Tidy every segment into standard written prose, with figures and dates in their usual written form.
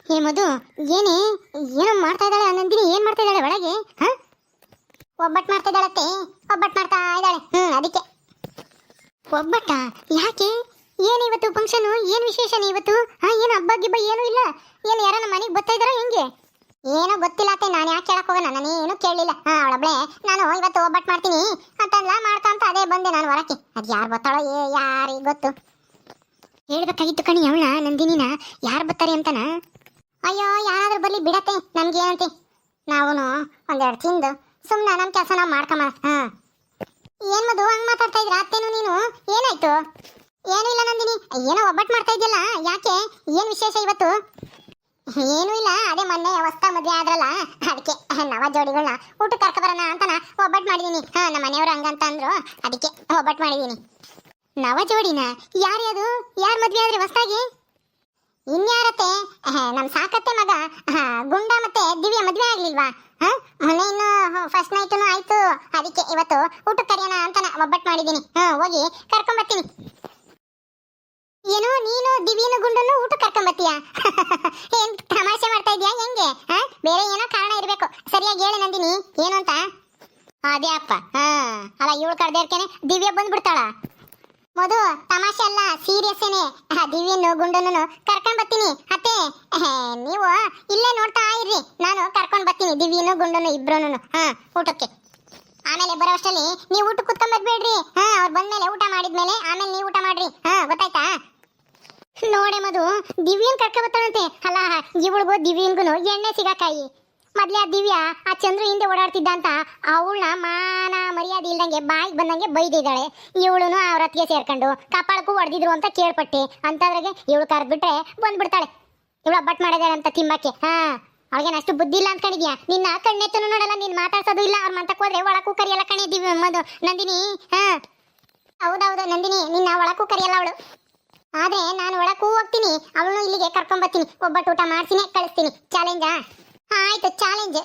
ಹೇ ಮಧು, ಏನೇ ಏನೋ ಮಾಡ್ತಾ ಇದ್ದಾಳೆ ನಂದಿನಿ. ಏನ್ ಮಾಡ್ತಾ ಇದ್ದಾಳೆ ಒಳಗೆ? ಒಬ್ಬಟ್ಟು ಮಾಡ್ತಾ ಇದ್ದಾಳತ್ತೆ. ಒಬ್ಬಟ್ಟು ಮಾಡ್ತಾ ಇದ್ದಾಳೆ. ಅದಕ್ಕೆ ಒಬ್ಬಟ್ಟ. ಯಾಕೆ? ಏನು ಇವತ್ತು ಫಂಕ್ಷನ್? ಏನು ವಿಶೇಷನೇ ಇವತ್ತು? ಏನು ಹಬ್ಬ ಗಿಬ್ಬ ಏನೂ ಇಲ್ಲ? ಏನು ಯಾರ ನಮ್ಮ ಮನೆಗೆ ಬರ್ತಾ ಇದ್ದಾರೋ ಹೆಂಗೆ? ಏನೋ ಗೊತ್ತಿಲ್ಲ ಅತ್ತೆ. ನಾನು ಯಾಕೆ ಕೇಳಕ್ ಹೋಗೋಣ? ನಾನೇನು ಕೇಳಲಿಲ್ಲ. ಅವಳೊಬ್ಳೆ ನಾನು ಇವತ್ತು ಒಬ್ಬಟ್ಟು ಮಾಡ್ತೀನಿ ಅಂತಂದ್ಲ. ಮಾಡ್ಕೊಂತ ಅದೇ ಬಂದೆ ನಾನು ಹೊರಕ್ಕೆ. ಅದು ಯಾರು ಬರ್ತಾಳೋ ಯಾರಿಗೆ ಗೊತ್ತು. ಹೇಳ್ಬೇಕಾಗಿತ್ತು ಕಣಿ ಅವಳ ನಂದಿನಿನ, ಯಾರು ಬರ್ತಾರೆ ಅಂತನ. ಅಯ್ಯೋ ಯಾರಾದ್ರೂ ಬರ್ಲಿ ಬಿಡತ್ತೆ, ನಮ್ಗೇನಂತೆ. ನಾವು ಒಂದೆರಡು ತಿಂದು ಸುಮ್ಮನೆ ನಮ್ಮ ಕೆಲಸ ನಾವು ಮಾಡ್ಕೊಂಬ. ಏನ್ ಮಧು ಹಂಗೆ ಮಾತಾಡ್ತಾ ಇದ್ರ ಅತ್ತೇನು ನೀನು? ಏನಾಯ್ತು? ಏನೂ ಇಲ್ಲ ನಂದಿನಿ. ಏನೋ ಒಬ್ಬಟ್ಟು ಮಾಡ್ತಾ ಇದೆಯಲ್ಲ, ಯಾಕೆ? ಏನು ವಿಶೇಷ ಇವತ್ತು? ಏನೂ ಇಲ್ಲ, ಅದೇ ಮೊನ್ನೆ ಹೊಸ್ತ ಮದುವೆ ಆದ್ರಲ್ಲ, ಅದಕ್ಕೆ ನವ ಜೋಡಿಗಳನ್ನ ಊಟಕ್ಕೆ ಕರ್ಕೊಬರೋಣ ಅಂತ ಒಬ್ಬಟ್ಟು ಮಾಡಿದೀನಿ. ನಮ್ಮ ಮನೆಯವರು ಹಂಗಂತ ಅಂದ್ರು, ಅದಕ್ಕೆ ಒಬ್ಬಟ್ಟು ಮಾಡಿದೀನಿ. ನವ ಜೋಡಿನ? ಯಾರ್ಯಾರು? ಯಾರು ಮದುವೆ ಆದ್ರೆ ಹೊಸ್ತಾಗಿ? ಇನ್ಯಾರತ್ತೆ? ನಮ್ಮ ಸಾಕತ್ತೆ ಮಗ ಗುಂಡ ಮತ್ತೆ ದಿವ್ಯ ಮದುವೆ ಆಗ್ಲಿಲ್ವಾ? ಮೊನ್ನೆ ಇನ್ನು ಫಸ್ಟ್ ನೈಟು ಆಯ್ತು. ಅದಕ್ಕೆ ಇವತ್ತು ಊಟಕ್ಕೆ ಕರೆಯೋಣ ಅಂತ ಒಬ್ಬಟ್ಟು ಮಾಡಿದೀನಿ. ಹೋಗಿ ಕರ್ಕೊಂಬರ್ತೀನಿ. ಏನೋ ನೀನು ದಿವ್ಯನು ಗುಂಡನ್ನು ಊಟ ಕರ್ಕೊಂಬತ್ತೀಯ? ಏನ್ ತಮಾಷೆ ಮಾಡ್ತಾ ಇದೀಯಾ ಹೆಂಗೆ? ಬೇರೆ ಏನೋ ಕಾರಣ ಇರ್ಬೇಕು. ಸರಿಯಾಗಿ ಹೇಳು ನಂದಿನಿ, ಏನು ಅಂತ. ಅದೇ ಅಪ್ಪ. ಅಲ್ಲ ಇವಳು ಕರ್ದೇ ಇರ್ಕೇನೆ ದಿವ್ಯ ಬಂದ್ಬಿಡ್ತಾಳ. ಮಧು ತಮಾಷೆ ಅಲ್ಲ, ಸೀರಿಯಸ್ ಏನೇ. ದಿವ್ಯನು ಗುಂಡನ್ನು ಕರ್ಕೊಂಡ್ ಬರ್ತೀನಿ ಅತ್ತೆ. ನೀವು ಇಲ್ಲೇ ನೋಡ್ತಾ ಇರ್ರಿ, ನಾನು ಕರ್ಕೊಂಡ್ ಬರ್ತೀನಿ ದಿವ್ಯನು ಗುಂಡನ್ನು ಇಬ್ರು ಊಟಕ್ಕೆ. ಆಮೇಲೆ ಬರೋ ಅಷ್ಟರಲ್ಲಿ ನೀವು ಊಟ ಕುತ್ಕೊಂಡ್ ಬರ್ಬೇಡ್ರಿ. ಅವ್ರು ಬಂದ್ಮೇಲೆ ಊಟ ಮಾಡಿದ್ಮೇಲೆ ಆಮೇಲೆ ನೀವು ಊಟ ಮಾಡ್ರಿ. ಗೊತ್ತಾಯ್ತಾ? ನೋಡೆ ಮಧು, ದಿವ್ಯನ್ ಕರ್ಕೊಂಡ್ ಬರ್ತಾಳಂತೆ. ಅಲ್ಲ ಇವಳಿಗೂ ದಿವ್ಯನ್ಗೂ ಎಣ್ಣೆ ಸಿಗಾಕಾಯಿ. ಮೊದ್ಲೇ ಆ ದಿವ್ಯ ಆ ಚಂದ್ರು ಹಿಂದೆ ಓಡಾಡ್ತಿದ್ದ ಅಂತ ಅವಳನ್ನ ಮಾನ ಮರ್ಯಾದೆ ಇಲ್ದಂಗೆ ಬಾಯಿಗೆ ಬಂದಂಗೆ ಬೈದಿದ್ದಾಳೆ. ಇವಳುನು ಅವ್ರ ಹತ್ತಿಗೆ ಸೇರ್ಕೊಂಡು ಕಪಾಳಕ್ಕೂ ಹೊಡೆದಿದ್ರು ಅಂತ ಕೇಳ್ಪಟ್ಟೆ. ಅಂತದ್ರಾಗೆ ಇವಳು ಕರೆದ್ಬಿಟ್ರೆ ಬಂದ್ಬಿಡ್ತಾಳೆ. ಇವಳು ಒಬ್ಬಟ್ಟು ಮಾಡಿದಾಳೆ ಅಂತ ತಿಮ್ಮಕ್ಕೆ. ಅವಳಿಗೇನು ಅಷ್ಟು ಬುದ್ಧಿ ಇಲ್ಲ ಅಂದ್ಕೊಂಡಿದ್ಯಾ? ನಿನ್ನ ಕಣ್ಣೆತ್ತನು ನೋಡಲ್ಲ, ನೀನ್ ಮಾತಾಡ್ಸೋದು ಇಲ್ಲ. ಅವ್ರ ಮಂತಕ್ಕೆ ಹೋದ್ರೆ ಒಳಕ್ಕೂ ಕರಿಯಲ್ಲ ಕಣೆ ದಿವ್ಯ ಮಧು ನಂದಿನಿ. ಹೌದೌದು ನಂದಿನಿ, ನಿನ್ನ ಒಳಕ್ಕೂ ಕರಿಯಲ್ಲ ಅವಳು. ಆದ್ರೆ ನಾನು ಒಳಕ್ಕೂ ಹೋಗ್ತೀನಿ, ಅವಳನ್ನು ಇಲ್ಲಿಗೆ ಕರ್ಕೊಂಬರ್ತೀನಿ. ಒಬ್ಬಟ್ಟು ಊಟ ಮಾಡ್ಸಿನೇ ಕಳಿಸ್ತೀನಿ. ಚಾಲೆಂಜಾ? ಆಯ್ತು ಚಾಲೆಂಜ್.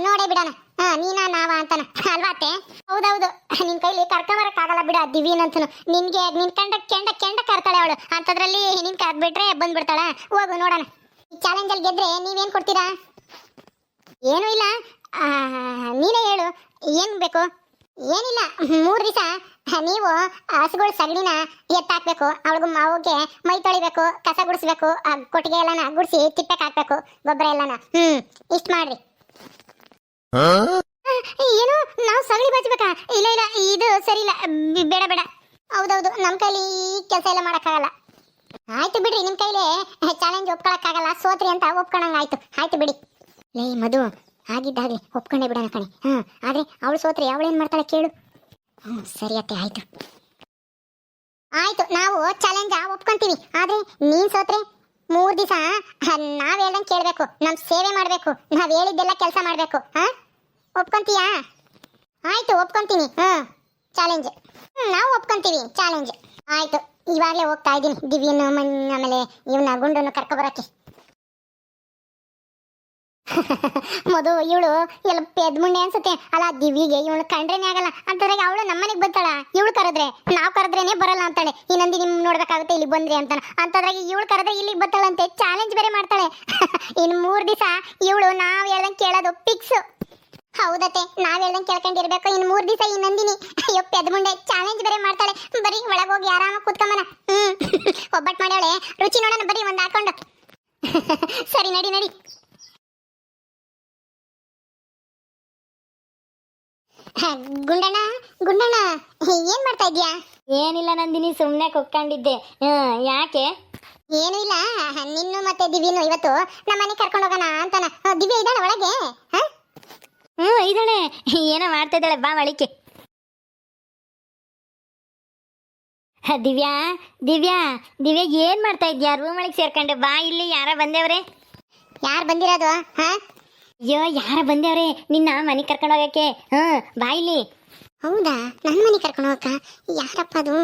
ನೋಡೇ ಬಿಡೋಣ ನೀನಾ ನಾವ ಅಂತಾನ ಅಲ್ವಾ ಅತ್ತೆ? ಹೌದೌದು, ನಿನ್ ಕೈಲಿ ಕರ್ಕೊಂಬರಕ್ಕಾಗಲ್ಲ ಬಿಡ ದಿವ್ಯನಂತನು. ನಿನ್ಗೆ ನಿನ್ ಕೆಂಡ ಕರ್ತಾಳೆ ಅವಳು. ಅಂತದ್ರಲ್ಲಿ ನಿನ್ ಕರ್ದ್ಬಿಟ್ರೆ ಬಂದ್ಬಿಡ್ತಾಳ. ಹೋಗು ನೋಡೋಣ. ಈ ಚಾಲೆಂಜ್ ಅಲ್ಲಿ ಗೆದ್ರೆ ನೀವೇನ್ ಕೊಡ್ತೀರಾ? ಏನೂ ಇಲ್ಲ, ನೀನೇ ಹೇಳು ಏನ್ ಬೇಕು. ಏನಿಲ್ಲ, 3 ದಿವಸ ನೀವು ಹಸುಗಳ ಸಗಣಿನ ಎತ್ತಾಕ್ಬೇಕು. ಅವಳಿಗೂ ಮಾವಿಗೆ ಮೈ ತೊಳಿಬೇಕು, ಕಸ ಗುಡಿಸ್ಬೇಕು, ಕೊಟ್ಟಿಗೆ ಎಲ್ಲಾನ ಗುಡಿಸಿ ತಿಪ್ಪೆಗೆ ಹಾಕ್ಬೇಕು, ಗೊಬ್ಬರ ಎಲ್ಲಾನ. ಇಷ್ಟ ಮಾಡ್ರಿ. ಏನು ನಾವು ಸಗಣಿ ಬಚ್ಬೇಕಾ? ಇಲ್ಲ ಇಲ್ಲ, ಇದು ಸರಿ ಇಲ್ಲ, ಬೇಡ ಬೇಡ. ಹೌದೌದು, ನಮ್ಮ ಕೈಲಿ ಈ ಕೆಲಸ ಎಲ್ಲ ಮಾಡಕ್ಕಾಗಲ್ಲ. ಆಯ್ತು ಬಿಡ್ರಿ, ನಿಮ್ ಕೈಲಿ ಚಾಲೆಂಜ್ ಒಪ್ಕೊಳಕ್ಕಾಗಲ್ಲ, ಸೋತ್ರಿ ಅಂತ ಒಪ್ಕೊಂಡಂಗ ಆಯ್ತು. ಆಯ್ತು ಬಿಡಿ. ಲೇ ಮಧು, ಆಗಿದ್ದಾಗ್ಲಿ ಒಪ್ಕೊಂಡೇ ಬಿಡೋಣ ಕಣೆ. ಆದ್ರೆ ಅವಳು ಸೋತ್ರಿ ಅವಳೇನ್ ಮಾಡ್ತಾಳೆ ಕೇಳು. ಸರಿ ಅತ್ತೆ, ಆಯ್ತು ಆಯ್ತು, ನಾವು ಚಾಲೆಂಜ್ ಒಪ್ಕೊಂತೀವಿ. ಆದ್ರೆ ನೀನ್ ಸೋತ್ರೆ 3 ದಿವಸ ನಾವ್ ಹೇಳ್ದಂಗೆ ಕೇಳ್ಬೇಕು, ನಮ್ ಸೇವೆ ಮಾಡ್ಬೇಕು, ನಾವ್ ಹೇಳಿದ್ದೆಲ್ಲ ಕೆಲಸ ಮಾಡ್ಬೇಕು. ಒಪ್ಕೊಂತೀಯಾ? ಆಯ್ತು ಒಪ್ಕೊಂತೀನಿ. ಚಾಲೆಂಜ್ ನಾವು ಒಪ್ಕೊಂತೀವಿ. ಚಾಲೆಂಜ್ ಆಯ್ತು. ಇವಾಗಲೇ ಹೋಗ್ತಾ ಇದ್ದೀನಿ ದಿವ್ಯನು ಆಮೇಲೆ ಇವನ್ನ ಗುಂಡನ್ನು ಕರ್ಕೊಬರಕ್ಕೆ. ಮಧು ಇವಳು ಎಲ್ಲ ಪೆದ್ಮುಂಡೆ ಅನ್ಸುತ್ತೆ. ಅಲ್ಲ ದಿವ್ಯಿಗೆ ಇವಳು ಕಂಡ್ರೇನೆ ಆಗಲ್ಲ. ಅಂತಂದ್ರೆ ಅವಳು ನಮ್ಮನೆಗೆ ಬರ್ತಾಳ. ಇವಳು ಕರೆದ್ರೆ ನಾವು ಕರೆದ್ರೇನೆ ಬರಲ್ಲ ಅಂತಾಳೆ. ಈ ನಂದಿ ನಿಮ್ ನೋಡ್ಬೇಕಾಗುತ್ತೆ ಇಲ್ಲಿ ಬಂದ್ರಿ ಅಂತಾನ. ಅಂತಂದ್ರಾಗ ಇವಳು ಕರೆದ್ರೆ ಇಲ್ಲಿಗೆ ಬರ್ತಾಳಂತೆ. ಚಾಲೆಂಜ್ ಬೇರೆ ಮಾಡ್ತಾಳೆ. ಇನ್ 3 ದಿವಸ ಇವಳು ನಾವ್ ಹೇಳ್ದಂಗೆ ಕೇಳೋದು ಫಿಕ್ಸ್. ಹೌದತ್ತೆ, ನಾವ್ ಹೇಳ್ದಂಗೆ ಕೇಳ್ಕೊಂಡಿರ್ಬೇಕು. ಇನ್ 3 ದಿವಸ ಈ ನಂದಿನಿ ಅಯ್ಯೋ ಪೆದ್ಮುಂಡೆ ಚಾಲೆಂಜ್ ಬೇರೆ ಮಾಡ್ತಾಳೆ. ಬರೀ ಒಳಗೋಗಿ ಆರಾಮಾಗಿ ಕೂತ್ಕೊಂಬನ. ಒಬ್ಬಟ್ಟು ಮಾಡ್ಯಾಳೆ, ರುಚಿ ನೋಡೋಣ ಬರೀ ಒಂದ್ ಹಾಕೊಂಡು. ಸರಿ ನಡಿ ನಡಿ. ಗುಂಡಣ್ಣ ಗುಂಡಣ್ಣ ಏನ್ ಮಾಡ್ತಾ ಇದ್ಯಾ? ಏನಿಲ್ಲ ನಂದಿನಿ, ಸುಮ್ನೆ ಕುತ್ಕೊಂಡಿದ್ದೆ. ಯಾಕೆ? ಏನು ಇಲ್ಲ, ನಿನ್ನು ಮತ್ತೆ ದಿವ್ಯನು ಇವತ್ತು ನಮ್ಮ ಮನೆ ಕರ್ಕೊಂಡು ಹೋಗೋಣ ಅಂತಾನ. ದಿವ್ಯ ಇದ್ದಾಳೆ ಒಳಗೆ? ಇದ್ದಾಳೆ. ಏನೋ ಮಾಡ್ತಾ ಇದ್ದಾಳೆ, ಬಾ ಒಳಿಕೆ. ದಿವ್ಯಾ ದಿವ್ಯಾ ದಿವ್ಯಾ ಏನ್ ಮಾಡ್ತಾ ಇದ್ಯಾ? ರೂಮ್ ಒಳಗೆ ಸೇರ್ಕೊಂಡೆ ಬಾ. ಇಲ್ಲಿ ಯಾರ ಬಂದೇವ್ರೆ? ಯಾರು ಬಂದಿರೋದು? ಅಯ್ಯೋ ಯಾರ ಬಂದೇವ್ರೆ ನಿನ್ನ ಮನೆ ಕರ್ಕೊಂಡು ಹೋಗಕ್ಕೆ. ಬಾ ಇಲ್ಲಿ. ಹೌದಾ, ನನ್ನ ಮನೆ ಕರ್ಕೊಂಡು ಹೋಗಕ್ಕ? ಯಾರಪ್ಪ ಅದು?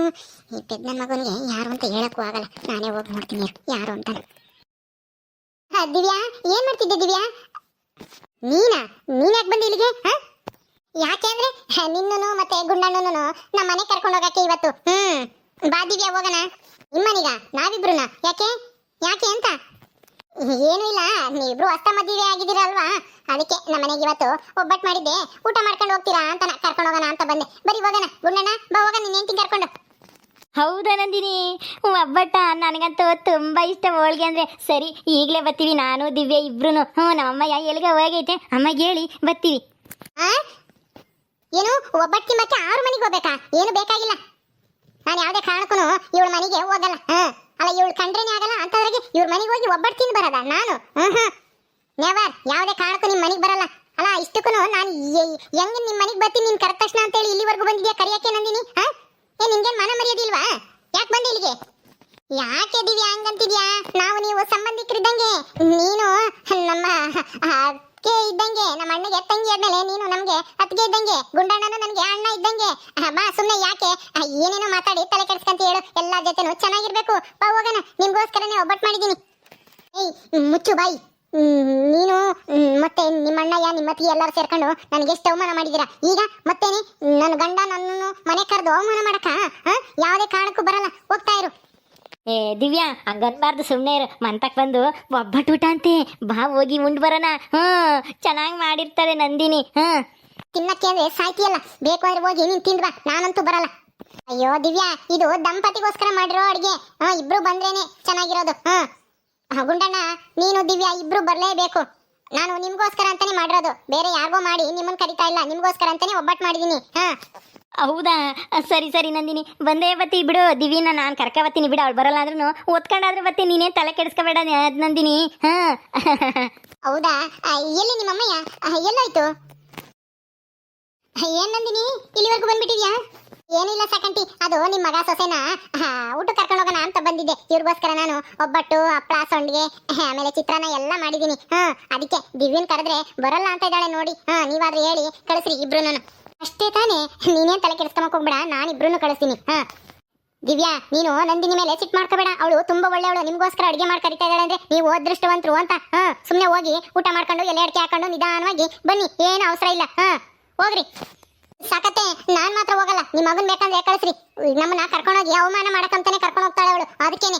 ಈ ಪೆದ್ದ ಮಗನಿಗೆ ಯಾರು ಅಂತ ಹೇಳಕ್ಕೂ ಆಗಲ್ಲ. ನಾನೇ ಹೋಗಿ ನೋಡ್ತೀನಿ ಯಾರು ಅಂತ. ದಿವ್ಯಾ ಏನ್ ಮಾಡ್ತಿದ್ದೆ? ದಿವ್ಯಾ ನೀನ್ ಯಾಕೆ ಬಂದಿ ಇಲ್ಲಿಗೆ? ಯಾಕೆ ಅಂದ್ರೆ ನಿನ್ನನು ಮತ್ತೆ ಗುಂಡಣ್ಣನು ನಮ್ಮ ಮನೆ ಕರ್ಕೊಂಡು ಹೋಗಕ್ಕೆ ಇವತ್ತು. ಬಾ ದಿವ್ಯಾ ಹೋಗೋಣ. ನಿಮ್ಮನೀಗ ನಾವಿಬ್ರುನ? ಯಾಕೆ ಯಾಕೆ ಅಂತ? ಏನು ಇಲ್ಲ, ನೀವಿಬ್ರು ಹೊಸ ಮದುವೆ ಆಗಿದ್ದೀರಲ್ವಾ, ಅದಕ್ಕೆ ನಮ್ಮನೆಗೆ ಇವತ್ತು ಒಬ್ಬಟ್ಟು ಮಾಡಿದ್ದೆ, ಊಟ ಮಾಡ್ಕೊಂಡು ಹೋಗ್ತೀರಾ ಅಂತ ಕರ್ಕೊಂಡು ಹೋಗೋಣ ಅಂತ ಬಂದೆ. ಬರೀ ಹೋಗೋಣ ಗುಂಡಣ್ಣ, ಬಾ ಹೋಗೋಣ, ನಿನ್ನ ಹೆಂಡತಿ ಕರ್ಕೊಂಡು. ಹೌದಾ ನಂದಿನಿ, ಒಬ್ಬಟ್ಟ ನನಗಂತೂ ತುಂಬ ಇಷ್ಟ ಹೋಳ್ಗೆ ಅಂದರೆ. ಸರಿ, ಈಗಲೇ ಬರ್ತೀವಿ ನಾನು ದಿವ್ಯ ಇಬ್ರು. ನಮ್ಮಮ್ಮ ಎಲ್ಲಿಗೆ ಹೋಗೈತೆ ಅಮ್ಮಗೆ ಹೇಳಿ ಬರ್ತೀವಿ. ಆ ಏನು ಒಬ್ಬಟ್ಟು ತಿಮ್ಮಕ್ಕೆ 6 ಮನೆಗೆ ಹೋಗ್ಬೇಕಾ? ಏನು ಬೇಕಾಗಿಲ್ಲ, ನಾನು ಯಾವುದೇ ಕಾರಣಕ್ಕೂ ಇವಳ ಮನೆಗೆ ಹೋಗಲ್ಲ. ಅಲ್ಲ, ಇವಳು ಕಂಡ್ರೇನೆ ಆಗಲ್ಲ ಅಂತಂದ್ರೆ ಇವ್ರ ಮನೆಗೆ ಹೋಗಿ ಒಬ್ಬಟ್ಟು ತಿಂದು ಬರೋದ ನಾನು? ನೆವರ್, ಯಾವುದೇ ಕಾರಣಕ್ಕೂ ನಿಮ್ಮ ಮನೆಗೆ ಬರಲ್ಲ. ಅಲ್ಲ, ಇಷ್ಟಕ್ಕೂ ನಾನು ಹೆಂಗೆ ನಿಮ್ಮ ಮನೆಗೆ ಬರ್ತೀನಿ ನೀನು ಕರೆದ ತಕ್ಷಣ ಅಂತೇಳಿ ಇಲ್ಲಿವರೆಗೂ ಬಂದಿದ್ಯಾ ಕರಿಯಕ್ಕೆ ನಂದಿನಿ? ನಿನ್ಗೇನು ಮನ ಮರ್ಯಾದಿಲ್ವಾ? ಯಾಕೆ ಬಂದೆ ಇಲ್ಲಿಗೆ? ಯಾಕೆ ದಿವ್ಯಾ ಹಂಗಂತಿದ್ಯಾ? ನಾವು ನೀವು ಸಂಬಂಧಿಕರಿದ್ದಂಗೆ, ನೀನು ನಮ್ಮ ಅತ್ತಿಗೆ ಇದ್ದಂಗೆ, ನಮ್ಮ ಅಣ್ಣಗೆ ತಂಗಿ ಆದ್ಮೇಲೆ ನೀನು ನಮ್ಗೆ ಅತ್ತಿಗೆ ಇದ್ದಂಗೆ, ಗುಂಡಣ್ಣನು ನನಗೆ ಅಣ್ಣ ಇದ್ದಂಗೆ. ಬಾ, ಸುಮ್ಮನೆ ಯಾಕೆ ಏನೇನೋ ಮಾತಾಡಿ ತಲೆ ಕೆಡಿಸ್ಕಂತ ಹೇಳು. ಎಲ್ಲರ ಜೊತೆನೂ ಚೆನ್ನಾಗಿರ್ಬೇಕು. ಬಾ ಹೋಗೋಣ, ನಿಮ್ಗೋಸ್ಕರನೇ ಒಬ್ಬಟ್ಟು ಮಾಡಿದ್ದೀನಿ. ಏಯ್ ಮುಚ್ಚು ಬಾಯಿ. ನೀನು ಮತ್ತೆ ನಿಮ್ಮ ಅಣ್ಣಯ್ಯ ನಿಮ್ಮ ಅತ್ತಿಗೆ ಎಲ್ಲರೂ ಸೇರ್ಕೊಂಡು ನನಗೆ ಎಷ್ಟು ಅವಮಾನ ಮಾಡಿದ್ದೀರಾ. ಈಗ ಮತ್ತೇನೆ ನನ್ನ ಗಂಡ ನನ್ನನ್ನು ಮನೆ ಕರೆದು ಅವಮಾನ ಮಾಡಕ ಯಾವುದೇ ಕಾರಣಕ್ಕೂ ಬರಲ್ಲ. ಹೋಗ್ತಾ ಇರು. ಏ ದಿವ್ಯಾ, ಹಂಗನ್ಬಾರ್ದು, ಸುಮ್ಮನೆ ಇರು. ಮಂತಕ್ಕೆ ಬಂದು ಒಬ್ಬಟ್ಟು ಊಟ ಅಂತೆ, ಬಾ ಹೋಗಿ ಉಂಡು ಬರೋಣ. ಚೆನ್ನಾಗಿ ಮಾಡಿರ್ತಾರೆ ನಂದಿನಿ. ತಿನ್ನಕ್ಕೆ ಅಂದ್ರೆ ಸಾಯ್ತಿಯಲ್ಲ, ಬೇಕು ಅಂದ್ರೆ ಹೋಗಿ ನೀನು ತಿಂದ್ವಾ, ನಾನಂತೂ ಬರಲ್ಲ. ಅಯ್ಯೋ ದಿವ್ಯಾ, ಇದು ದಂಪತಿಗೋಸ್ಕರ ಮಾಡಿರೋ ಅಡುಗೆ. ಇಬ್ರು ಬಂದ್ರೇನೆ ಚೆನ್ನಾಗಿರೋದು. ಗುಂಡಣ್ಣ, ನೀನು ದಿವ್ಯಾ ಇಬ್ರು ಬರಲೇಬೇಕು. ನಾನು ನಿಮ್ಗೋಸ್ಕರ ಅಂತಾನೆ ಮಾಡಿರೋದು, ಬೇರೆ ಯಾರಿಗೋ ಮಾಡಿ ನಿಮ್ಮನ್ನ ಕರಿತಾ ಇಲ್ಲ, ನಿಮ್ಗೋಸ್ಕರ ಅಂತಾನೆ ಒಬ್ಬಟ್ಟು ಮಾಡಿದೀನಿ. ಹೌದಾ, ಸರಿ ಸರಿ ನಂದಿನಿ, ಬಂದೇ ಬತ್ತಿ ಬಿಡು. ದಿವ್ಯನ ನಾನು ಕರ್ಕೊಬತ್ತೀನಿ ಬಿಡು, ಅವಳು ಬರಲ್ಲ ಅಂದ್ರೂ ಓದ್ಕೊಂಡಾದ್ರೂ ಬತ್ತೀನಿ, ನೀನೇನು ತಲೆ ಕೆಡಿಸ್ಕೋಬೇಡ ನಂದಿನಿ. ಹೌದಾ, ಎಲ್ಲಿ ನಿಮ್ಮಮ್ಮಯ್ಯ? ಎಲ್ಲೋಯ್ತು? ಏನ್ ನಂದಿನಿ, ಇಲ್ಲಿವರೆಗೂ ಬಂದ್ಬಿಟ್ಟಿದ್ಯಾ? ಏನಿಲ್ಲ ಸಕಂಟಿ, ಅದು ನಿಮ್ಮ ಮಗ ಸೊಸೆನ ಊಟ ಕರ್ಕೊಂಡು ಹೋಗೋಣ ಅಂತ ಬಂದಿದ್ದೆ. ಇವ್ರಿಗೋಸ್ಕರ ನಾನು ಒಬ್ಬಟ್ಟು, ಹಪ್ಪಳ, ಸಂಡಿಗೆ, ಆಮೇಲೆ ಚಿತ್ರಾನ್ನ ಎಲ್ಲ ಮಾಡಿದೀನಿ. ಅದಕ್ಕೆ ದಿವ್ಯನ್ ಕರೆದ್ರೆ ಬರಲ್ಲ ಅಂತ ಇದ್ದಾಳೆ ನೋಡಿ. ನೀವಾದ್ರೂ ಹೇಳಿ ಕಳಿಸ್ರಿ ಇಬ್ರು. ಅಷ್ಟೇ ತಾನೇ, ನೀನೇನ್ ತಲೆ ಕೆಡಿಸ್ಕೊಂಬಕ್ ಹೋಗ್ಬೇಡ, ನಾನು ಇಬ್ರು ಕಳಿಸ್ತೀನಿ. ದಿವ್ಯಾ, ನೀನು ನಂದಿನಿ ಮೇಲೆ ಸಿಟ್ ಮಾಡ್ಕೋಬೇಡ, ಅವಳು ತುಂಬಾ ಒಳ್ಳೆಯವಳು. ನಿಮ್ಗೋಸ್ಕರ ಅಡಿಗೆ ಮಾಡಿ ಕರಿತಾ ಇದ್ದಾಳೆ ಅಂದ್ರೆ ನೀವು ಅದೃಷ್ಟವಂತರು ಅಂತ. ಸುಮ್ಮನೆ ಹೋಗಿ ಊಟ ಮಾಡ್ಕೊಂಡು ಎಲೆ ಅಡಿಕೆ ಹಾಕೊಂಡು ನಿಧಾನವಾಗಿ ಬನ್ನಿ, ಏನು ಅವಸರ ಇಲ್ಲ. ಹೋಗ್ರಿ. ಸಾಕತ್ತೆ, ನಾನ್ ಮಾತ್ರ ಹೋಗಲ್ಲ, ನಿಮ್ಮ ಮಗನ್ ಬೇಕಂದ್ರೆ ಕಳಿಸ್ರಿ. ನಮ್ಮನ್ನ ಕರ್ಕೊಂಡೋಗಿ ಅವಮಾನ ಮಾಡಕಂತಾನೆ ಕರ್ಕೊಂಡು ಹೋಗ್ತಾಳೆ ಅವಳು. ಅದಕ್ಕೇನೆ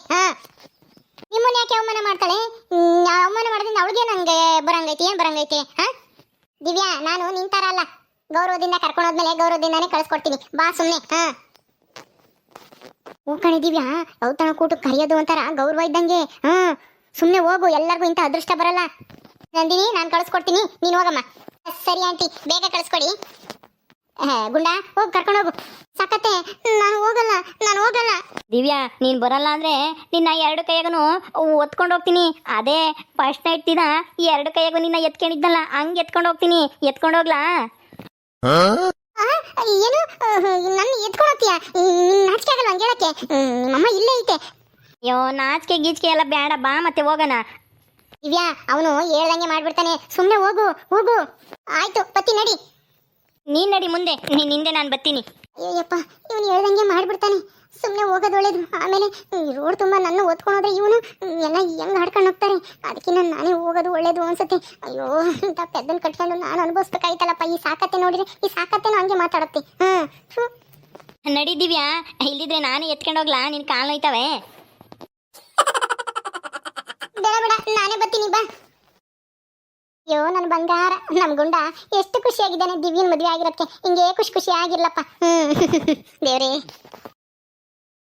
ನಿಮ್ಮನ್ನ ಯಾಕೆ ಅವಮಾನ ಮಾಡ್ತಾಳೆ? ಅವಮಾನ ಮಾಡೋದ್ರಿಂದ ಅವಳಿಗೆ ನಂಗೆ ಬರಂಗೈತಿ, ಏನ್ ಬರಂಗೈತಿ? ದಿವ್ಯಾ, ನಾನು ನಿಂತಾರ ಅಲ್ಲ, ಗೌರವದಿಂದ ಕರ್ಕೊಂಡು ಹೋದ್ಮೇಲೆ ಗೌರವದಿಂದಾನೇ ಕಳಿಸ್ಕೊಡ್ತೀನಿ. ಬಾ ಸುಮ್ಮನೆ. ಕಣೆ ದಿವ್ಯಾ, ಔತಣ ಕೂಟಕ್ಕೆ ಕರೆಯೋದು ಒಂಥರ ಗೌರವ ಇದ್ದಂಗೆ. ಸುಮ್ಮನೆ ಹೋಗು, ಎಲ್ಲರಿಗೂ ಇಂಥ ಅದೃಷ್ಟ ಬರಲ್ಲ. ನಂದಿನಿ, ನಾನು ಕಳಿಸ್ಕೊಡ್ತೀನಿ, ನೀನು ಹೋಗಮ್ಮ. ಸರಿ ಆಂಟಿ, ಬೇಗ ಕಳಿಸ್ಕೊಡಿ. ಗುಂಡ, ಹೋಗಿ ಕರ್ಕೊಂಡು ಹೋಗು. ಸಾಕತ್ತೆ, ನಾನು ಹೋಗಲ್ಲ. ದಿವ್ಯಾ, ನೀನು ಬರಲ್ಲ ಅಂದ್ರೆ ನಿನ್ನ 2 ಕೈಯಾಗೂ ಒತ್ಕೊಂಡು ಹೋಗ್ತೀನಿ. ಅದೇ ಫಸ್ಟ್ ನೈಟ್ ದಿನ 2 ಕೈಯಾಗೂ ನಿನ್ನ ಎತ್ಕೊಂಡಿದ್ದಲ್ಲ, ಹಂಗೆ ಎತ್ಕೊಂಡು ಹೋಗ್ತೀನಿ. ಎತ್ಕೊಂಡು ಹೋಗ್ಲಾ? ಏನು ನನ್ನ ಎತ್ಕೊಂಡು ಹೋಗ್ತೀಯಾ? ನಾಚಿಕೆ ಆಗಲ್ಲ ಹಂಗೆ ಹೇಳಕ್ಕೆ? ನಿಮ್ಮಮ್ಮ ಇಲ್ಲೇ ಐತೆ. ಅಯ್ಯೋ, ನಾಚಿಕೆ ಗೀಚಿಕೆ ಎಲ್ಲ ಬೇಡ, ಬಾ ಮತ್ತೆ ಹೋಗೋಣ. ದಿವ್ಯಾ, ಅವನು ಹೇಳ್ದಂಗೆ ಮಾಡ್ಬಿಡ್ತಾನೆ, ಸುಮ್ಮನೆ ಹೋಗು. ಆಯ್ತು, ಬತ್ತಿ ನಡಿ. ನೀನ್ ನಡಿ ಮುಂದೆ, ನೀನ್ ಹಿಂದೆ ನಾನು ಬರ್ತೀನಿ. ಅಯ್ಯಪ್ಪ, ಇವನು ಹೇಳ್ದಂಗೆ ಮಾಡ್ಬಿಡ್ತಾನೆ, ಸುಮ್ಮನೆ ಹೋಗೋದು ಒಳ್ಳೇದು. ಆಮೇಲೆ ರೋಡ್ ತುಂಬ ನನ್ನ ಓದ್ಕೊಂಡೋದ್ರೆ ಇವನು ಎಲ್ಲ ಹೆಂಗ್ ಹಾಡ್ಕೊಂಡು ಹೋಗ್ತಾರೆ. ಅದಕ್ಕೆ ನಾನೇ ಹೋಗೋದು ಒಳ್ಳೇದು ಅನ್ಸುತ್ತೆ. ಅಯ್ಯೋ, ಇಂಥ ಪೆದ್ದನ್ ಕಟ್ಕೊಂಡು ನಾನು ಅನುಭವಿಸ್ಬೇಕಾಯ್ತಲ್ಲಪ್ಪ. ಈ ಸಾಕತ್ತೆ ನೋಡಿದ್ರೆ, ಈ ಸಾಕತ್ತೆನೂ ಹಂಗೆ ಮಾತಾಡುತ್ತೆ. ನಡಿ ದಿವ್ಯಾ, ಇಲ್ಲಿದ್ರೆ ನಾನು ಎತ್ಕೊಂಡು ಹೋಗ್ಲಾ? ನಿನ್ ಕಾಲು ನೋಯ್ತವೆ. ಬೇಡ, ನಾನೇ ಬರ್ತೀನಿ, ಬಾ. ಅಯ್ಯೋ, ನನ್ನ ಬಂಗಾರ, ನಮ್ ಗುಂಡ ಎಷ್ಟು ಖುಷಿಯಾಗಿದ್ದಾನೆ ದಿವ್ಯನ್ ಮದುವೆ ಆಗಿರೋಕ್ಕೆ. ಹಿಂಗೆ ಖುಷಿ ಆಗಿರ್ಲಪ್ಪ. ದೇವ್ರೇ.